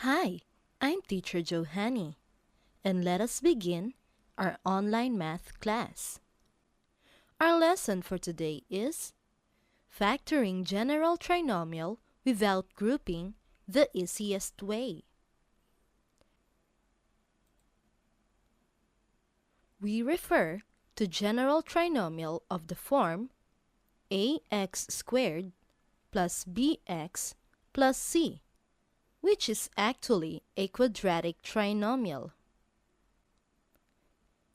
Hi, I'm Teacher Johanny, and let us begin our online math class. Our lesson for today is factoring general trinomial without grouping the easiest way. We refer to general trinomial of the form ax squared plus bx plus c, which is actually a quadratic trinomial.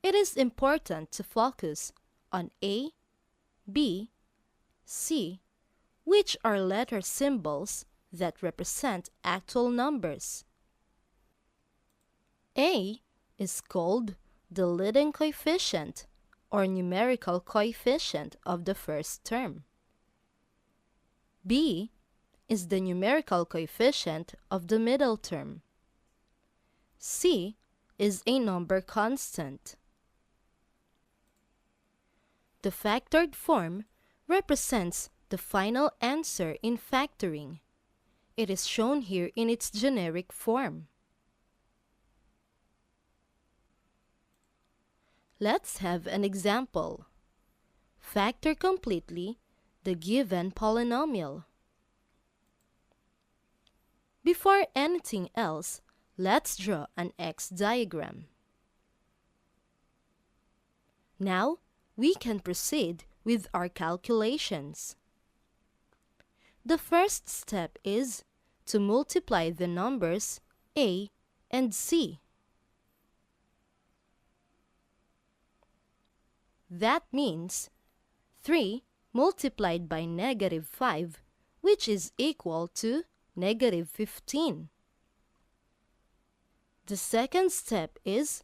It is important to focus on A, B, C, which are letter symbols that represent actual numbers. A is called the leading coefficient or numerical coefficient of the first term. B is the numerical coefficient of the middle term. C is a number constant. The factored form represents the final answer in factoring. It is shown here in its generic form. Let's have an example. Factor completely the given polynomial. Before anything else, let's draw an X diagram. Now, we can proceed with our calculations. The first step is to multiply the numbers A and C. That means 3 multiplied by -5, which is equal to -15. The second step is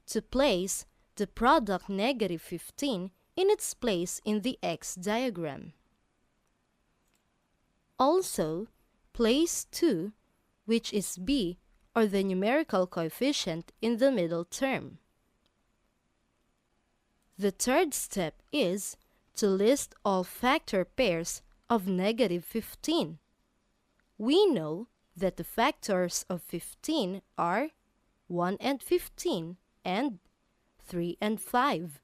to place the product -15 in its place in the X diagram. Also, place 2, which is B, or the numerical coefficient, in the middle term. The third step is to list all factor pairs of -15. We know that the factors of 15 are 1 and 15 and 3 and 5.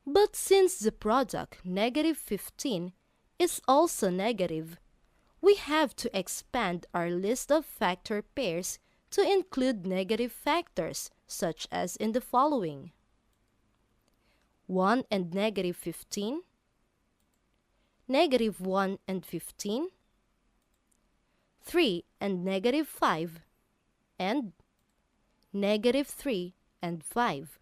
But since the product -15 is also negative, we have to expand our list of factor pairs to include negative factors, such as in the following: 1 and -15, -1 and 15, 3 and -5, and -3 and 5.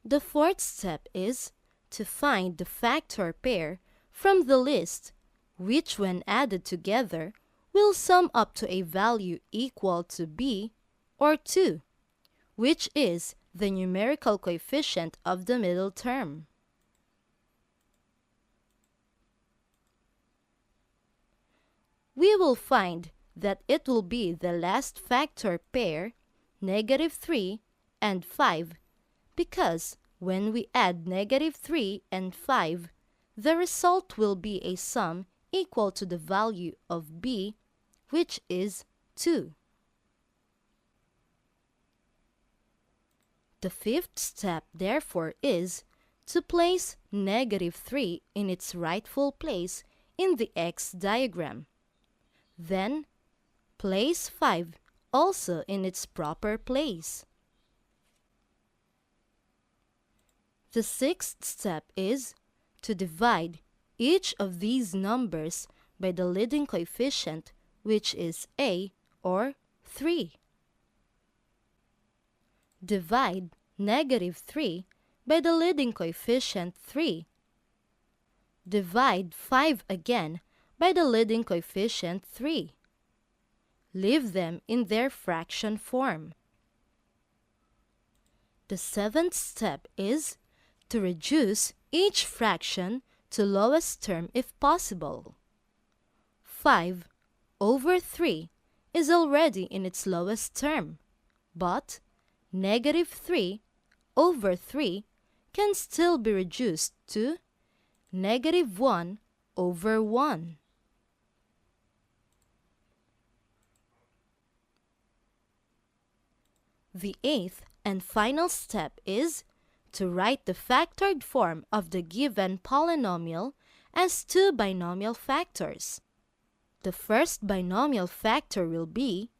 The fourth step is to find the factor pair from the list, which when added together will sum up to a value equal to B, or 2, which is the numerical coefficient of the middle term. We will find that it will be the last factor pair, -3 and 5, because when we add -3 and 5, the result will be a sum equal to the value of B, which is 2. The fifth step, therefore, is to place -3 in its rightful place in the X diagram. Then, place 5 also in its proper place. The sixth step is to divide each of these numbers by the leading coefficient, which is A, or 3. Divide -3 by the leading coefficient 3. Divide 5 again by the leading coefficient 3. Leave them in their fraction form. The seventh step is to reduce each fraction to lowest term if possible. 5 over 3 is already in its lowest term, but -3 over 3 can still be reduced to -1 over 1. The eighth and final step is to write the factored form of the given polynomial as two binomial factors. The first binomial factor will be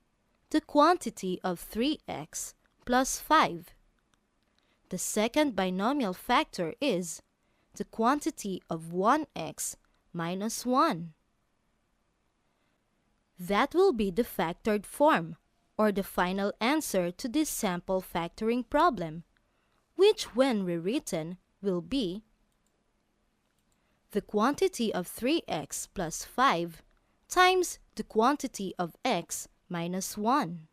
the quantity of 3x plus 5. The second binomial factor is the quantity of 1x minus 1. That will be the factored form, or the final answer to this sample factoring problem, which when rewritten will be the quantity of 3x plus 5 times the quantity of x minus 1.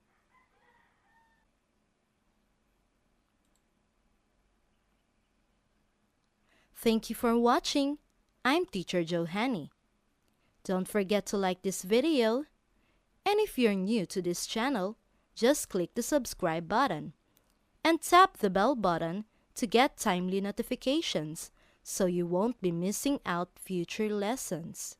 Thank you for watching. I'm Teacher Johanny. Don't forget to like this video. And if you're new to this channel, just click the subscribe button and tap the bell button to get timely notifications so you won't be missing out future lessons.